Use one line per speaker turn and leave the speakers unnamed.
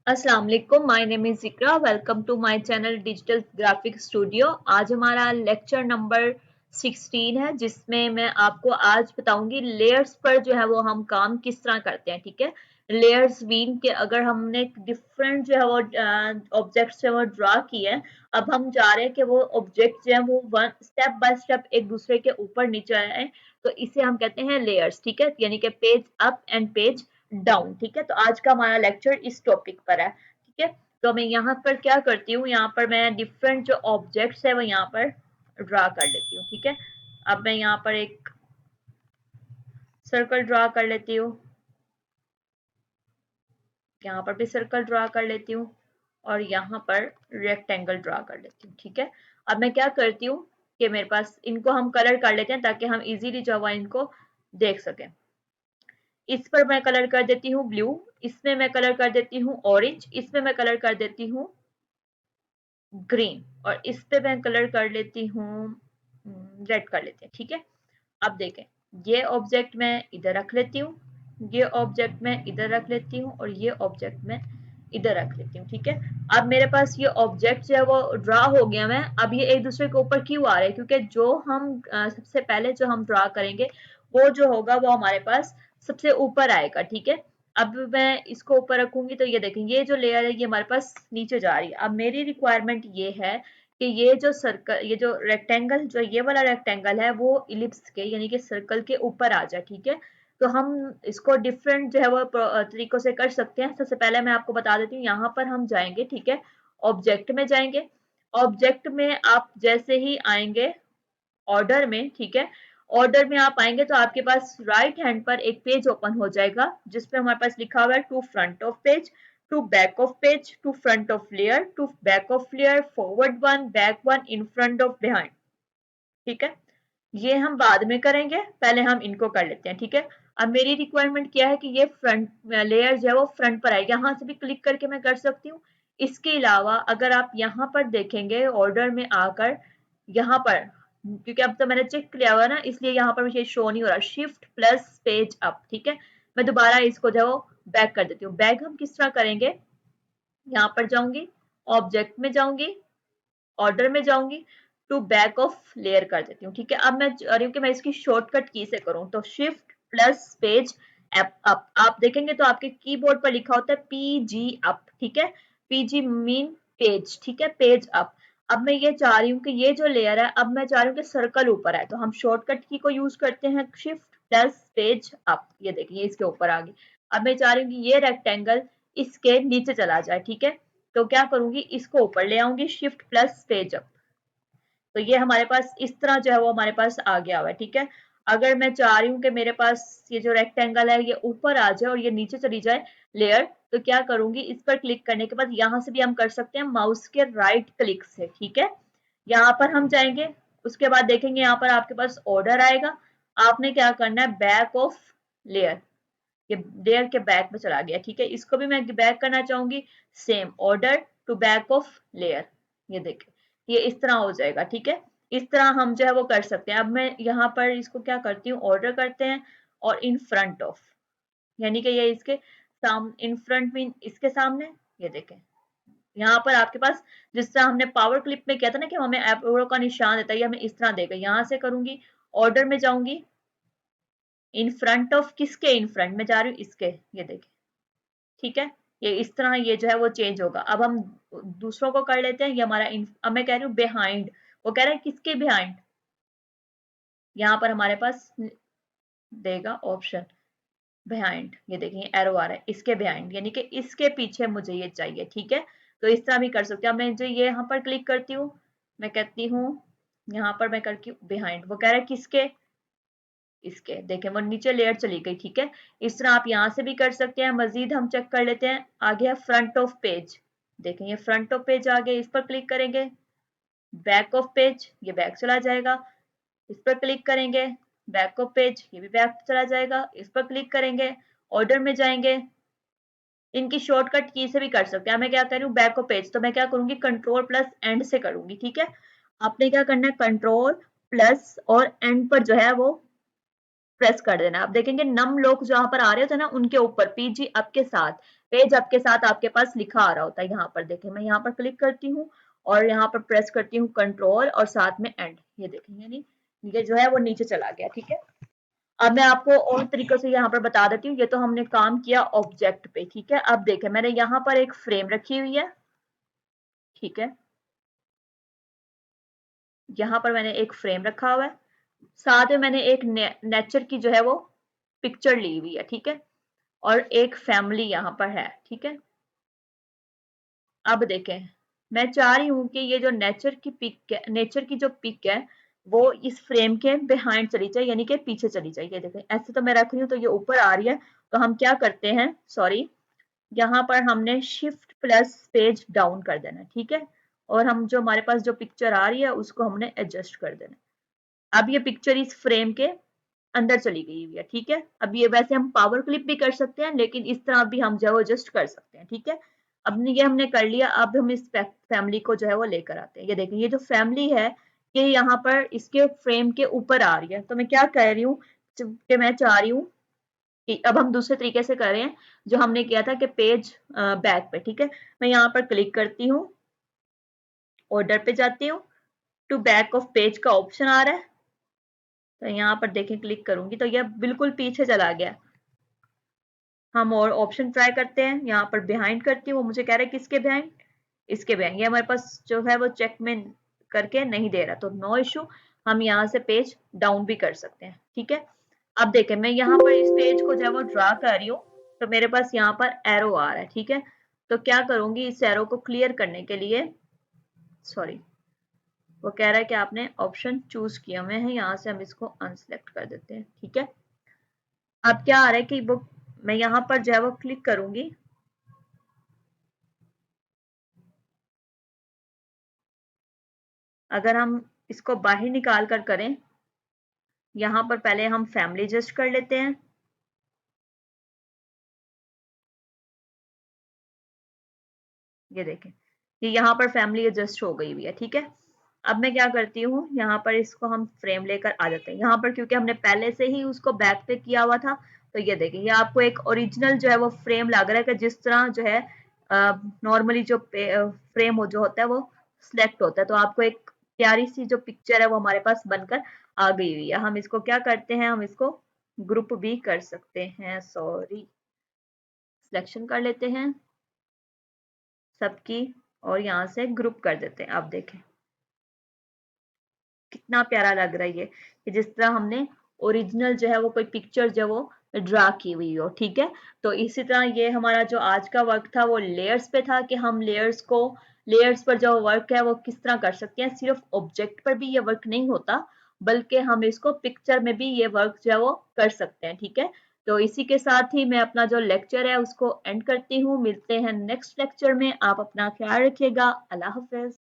अस्सलाम वालेकुम, my name is Zikra. Welcome to my channel digital graphic studio. आज हमारा लेक्चर नंबर 16 है, जिसमें मैं आपको आज बताऊंगी लेयर्स पर जो है वो हम काम किस तरह करते हैं। ठीक है, लेयर्स मीन के अगर हमने डिफरेंट जो है वो ऑब्जेक्ट्स जो है वो ड्रा किए हैं, अब हम जा रहे हैं कि वो ऑब्जेक्ट जो है वो वन स्टेप बाय स्टेप एक दूसरे के ऊपर नीचे आए, तो इसे हम कहते हैं लेयर्स। ठीक है, यानी कि page up and page down. ठीक है, तो आज का हमारा लेक्चर इस टॉपिक पर है। ठीक है, तो मैं यहाँ पर क्या करती हूँ, यहाँ पर मैं डिफरेंट जो ऑब्जेक्ट्स है वो यहाँ पर ड्रा कर लेती हूँ। ठीक है, अब मैं यहाँ पर एक सर्कल ड्रा कर लेती हूँ, यहाँ पर भी सर्कल ड्रा कर लेती हूँ और यहाँ पर रेक्टेंगल ड्रा कर लेती हूँ। ठीक है, अब मैं क्या करती हूँ कि मेरे पास इनको हम कलर कर लेते हैं ताकि हम इजीली जो है इनको देख सकें। इस पर मैं कलर कर देती हूँ ब्लू, इसमें मैं कलर कर देती हूँ ऑरेंज, इसमें मैं कलर कर देती हूँ ग्रीन, और इस पे मैं कलर कर लेती हूँ रेड कर लेते हैं। ठीक है, अब देखें, ये ऑब्जेक्ट मैं इधर रख लेती हूँ, ये ऑब्जेक्ट मैं इधर रख लेती हूँ और ये ऑब्जेक्ट मैं इधर रख लेती हूँ। ठीक है, अब मेरे पास ये ऑब्जेक्ट जो है वो ड्रा हो गया। मैं अब ये एक दूसरे के ऊपर क्यों आ रहे हैं, क्योंकि जो हम सबसे पहले जो हम ड्रा करेंगे वो जो होगा वो हमारे पास सबसे ऊपर आएगा। ठीक है, अब मैं इसको ऊपर रखूंगी तो ये देखें, ये जो लेयर है ये हमारे पास नीचे जा रही है। अब मेरी रिक्वायरमेंट ये है कि ये जो सर्कल, ये जो रेक्टेंगल, जो ये वाला रेक्टेंगल है वो इलिप्स के यानी कि सर्कल के ऊपर आ जाए। ठीक है, तो हम इसको डिफरेंट जो है वो तरीकों से कर सकते हैं। सबसे पहले मैं आपको बता देती हूँ, यहाँ पर हम जाएंगे। ठीक है, ऑब्जेक्ट में जाएंगे, ऑब्जेक्ट में आप जैसे ही आएंगे ऑर्डर में, ठीक है, ऑर्डर में आप आएंगे तो आपके पास राइट हैंड पर एक पेज ओपन हो जाएगा जिसपे हमारे पास लिखा हुआ है to front of page, to back of page, to front of layer, to back of layer, forward one, back one, in front of, behind. ठीक है, ये हम बाद में करेंगे, पहले हम इनको कर लेते हैं। ठीक है, अब मेरी रिक्वायरमेंट क्या है कि ये फ्रंट लेयर जो है वो फ्रंट पर आएगी, यहाँ से भी क्लिक करके मैं कर सकती हूँ। इसके अलावा अगर आप यहाँ पर देखेंगे ऑर्डर में आकर, यहाँ पर क्योंकि अब तो मैंने चेक किया हुआ ना, इसलिए यहाँ पर मुझे शो नहीं हो रहा, शिफ्ट प्लस पेज अप। ठीक है, मैं दोबारा इसको जो है वो बैक कर देती हूँ। बैक हम किस तरह करेंगे, यहाँ पर जाऊंगी, ऑब्जेक्ट में जाऊंगी, ऑर्डर में जाऊंगी, टू बैक ऑफ लेयर कर देती हूँ। ठीक है, अब मैं चाह रही हूँ कि मैं इसकी शॉर्टकट की से करूँ, तो शिफ्ट प्लस पेज अप। आप देखेंगे तो आपके कीबोर्ड पर लिखा होता है पीजी अप। ठीक है, पीजी मीन पेज। ठीक है, पेज अप। अब मैं ये चाह रही हूँ कि ये जो लेयर है, अब मैं चाह रही हूँ कि सर्कल ऊपर आए, तो हम शॉर्टकट की को यूज करते हैं, शिफ्ट प्लस पेज अप। ये देखिए इसके ऊपर आ गई। अब मैं चाह रही हूँ कि ये रेक्टेंगल इसके नीचे चला जाए। ठीक है, तो क्या करूंगी, इसको ऊपर ले आऊंगी, शिफ्ट प्लस पेज अप। तो ये हमारे पास इस तरह जो है वो हमारे पास आ गया हुआ है। ठीक है, अगर मैं चाह रही हूँ कि मेरे पास ये जो रेक्टेंगल है ये ऊपर आ जाए और ये नीचे चली जाए लेयर, तो क्या करूंगी, इस पर क्लिक करने के बाद यहाँ से भी हम कर सकते हैं माउस के राइट क्लिक से। ठीक है, यहाँ पर हम जाएंगे, उसके बाद देखेंगे यहाँ पर आपके पास ऑर्डर आएगा। आपने क्या करना है, बैक ऑफ लेयर, ये लेयर के बैक में चला गया। ठीक है, इसको भी मैं बैक करना चाहूंगी, same order to back of layer. ये देखिए ये इस तरह हो जाएगा। ठीक है, इस तरह हम जो है वो कर सकते हैं। अब मैं यहाँ पर इसको क्या करती हूँ, ऑर्डर करते हैं और इन फ्रंट ऑफ, यानी कि ये इसके सामने, इन फ्रंट में इसके सामने। ये देखें यहाँ पर आपके पास जिस तरह हमने पावर क्लिप में किया था ना कि हमें एरो का निशान देता है, ये हमें इस तरह देगा। यहाँ से करूंगी, ऑर्डर में जाऊंगी, इन फ्रंट ऑफ, किसके इन फ्रंट में जा रही हूँ, इसके। ये देखिए, ठीक है, ये इस तरह ये जो है वो चेंज होगा। अब हम दूसरों को कर लेते हैं, ये हमारा अब मैं कह रही हूँ बिहाइंड, वो कह रहा है किसके बिहाइंड, यहाँ पर हमारे पास देगा ऑप्शन बिहाइंड। ये देखिए एरो आ रहा है, इसके बिहाइंड, यानी कि इसके पीछे मुझे ये चाहिए। ठीक है, तो इस तरह भी कर सकते हैं। अब मैं जो ये यहाँ पर क्लिक करती हूँ, मैं कहती हूँ यहाँ पर मैं करती हूँ बिहाइंड, वो कह रहा है किसके, इसके। देखें वो नीचे लेयर चली गई। ठीक है, इस तरह आप यहाँ से भी कर सकते हैं। मजीद हम चेक कर लेते हैं, आ गया फ्रंट ऑफ पेज। देखें ये फ्रंट ऑफ पेज आ गया, इस पर क्लिक करेंगे, बैक ऑफ पेज, ये बैक चला जाएगा। इस पर क्लिक करेंगे, बैक ऑफ पेज, ये भी बैक चला जाएगा। इस पर क्लिक करेंगे, ऑर्डर में जाएंगे, इनकी शॉर्टकट की से भी कर सकते हैं। मैं क्या कर रही हूँ, बैक ऑफ पेज, तो मैं क्या करूंगी, कंट्रोल प्लस एंड से करूंगी। ठीक है, आपने क्या करना है, कंट्रोल प्लस और एंड पर जो है वो प्रेस कर देना। आप देखेंगे नम लोग जहां पर आ रहे होते हैं ना, उनके ऊपर पीजी अप के साथ पेज आपके साथ आपके पास लिखा आ रहा होता है। यहाँ पर देखें, मैं यहाँ पर क्लिक करती हूँ और यहाँ पर प्रेस करती हूँ कंट्रोल और साथ में एंड, ये देखें यानी ये जो है वो नीचे चला गया। ठीक है, अब मैं आपको और तरीकों से यहाँ पर बता देती हूँ। ये तो हमने काम किया ऑब्जेक्ट पे। ठीक है, अब देखें मैंने यहाँ पर एक फ्रेम रखी हुई है। ठीक है, यहाँ पर मैंने एक फ्रेम रखा हुआ है, साथ में मैंने एक नेचर की जो है वो पिक्चर ली हुई है। ठीक है, और एक फैमिली यहाँ पर है। ठीक है, अब देखें मैं चाह रही हूँ कि ये जो नेचर की पिक है, नेचर की जो पिक है वो इस फ्रेम के बिहाइंड चली जाए, यानी कि पीछे चली जाए। ये देखें ऐसे तो मैं रख रही हूँ तो ये ऊपर आ रही है, तो हम क्या करते हैं, सॉरी, यहाँ पर हमने शिफ्ट प्लस पेज डाउन कर देना है। ठीक है, और हम जो हमारे पास जो पिक्चर आ रही है उसको हमने एडजस्ट कर देना है। अब ये पिक्चर इस फ्रेम के अंदर चली गई हुई है। ठीक है, अब ये वैसे हम पावर क्लिप भी कर सकते हैं, लेकिन इस तरह भी हम जो है वो एडजस्ट कर सकते हैं। ठीक है, अब ये हमने कर लिया। अब हम इस फैमिली को जो है वो लेकर आते हैं। ये देखें ये जो फैमिली है ये यहाँ पर इसके फ्रेम के ऊपर आ रही है। तो मैं क्या कह रही हूँ कि मैं चाह रही हूँ कि अब हम दूसरे तरीके से कर रहे हैं जो हमने किया था कि पेज बैक पे। ठीक है, मैं यहाँ पर क्लिक करती हूँ, ऑर्डर पे जाती हूँ, टू बैक ऑफ पेज का ऑप्शन आ रहा है, तो यहाँ पर देखें क्लिक करूंगी तो यह बिल्कुल पीछे चला गया। हम और ऑप्शन ट्राई करते हैं, यहाँ पर बिहाइंड करती हूँ, वो मुझे कह रहा है किसके बिहाइंड, इसके बिहाइंड। ये हमारे पास जो है वो चेक में करके नहीं दे रहा, तो नो इशू, हम यहाँ से पेज डाउन भी कर सकते हैं। ठीक है, अब देखें मैं यहाँ पर इस पेज को जो है वो ड्रा कर रही हूँ, तो मेरे पास यहाँ पर एरो आ रहा है। ठीक है, तो क्या करूंगी, इस एरो को क्लियर करने के लिए, सॉरी, वो कह रहा है कि आपने ऑप्शन चूज किया हुआ है, यहाँ से हम इसको अनसेलेक्ट कर देते हैं। ठीक है, अब क्या आ रहा है कि वो मैं यहाँ पर जो है वो क्लिक करूंगी, अगर हम इसको बाहर निकाल कर करें, यहाँ पर पहले हम फैमिली एडजस्ट कर लेते हैं। ये देखें ये यहाँ पर फैमिली एडजस्ट हो गई हुई है। ठीक है, अब मैं क्या करती हूँ, यहाँ पर इसको हम फ्रेम लेकर आ जाते हैं। यहाँ पर क्योंकि हमने पहले से ही उसको बैक पे किया हुआ था, तो ये देखें ये आपको एक ओरिजिनल जो है वो फ्रेम लग रहा है कि जिस तरह जो है नॉर्मली जो फ्रेम हो जो होता है वो सिलेक्ट होता है, तो आपको एक प्यारी सी जो पिक्चर है वो हमारे पास बनकर आ गई हुई है। हम इसको क्या करते हैं, हम इसको ग्रुप भी कर सकते हैं, सॉरी, सिलेक्शन कर लेते हैं सबकी और यहाँ से ग्रुप कर देते हैं। आप देखें कितना प्यारा लग रहा है ये, कि जिस तरह हमने ओरिजिनल जो है वो कोई पिक्चर जो वो ड्रा की हुई हो। ठीक है, तो इसी तरह ये हमारा जो आज का वर्क था वो लेयर्स पे था, कि हम लेयर्स पर जो वर्क है वो किस तरह कर सकते हैं। सिर्फ ऑब्जेक्ट पर भी ये वर्क नहीं होता, बल्कि हम इसको पिक्चर में भी ये वर्क जो है वो कर सकते हैं। ठीक है, तो इसी के साथ ही मैं अपना जो लेक्चर है उसको एंड करती हूँ। मिलते हैं नेक्स्ट लेक्चर में, आप अपना ख्याल रखिएगा। अल्लाह हाफिज।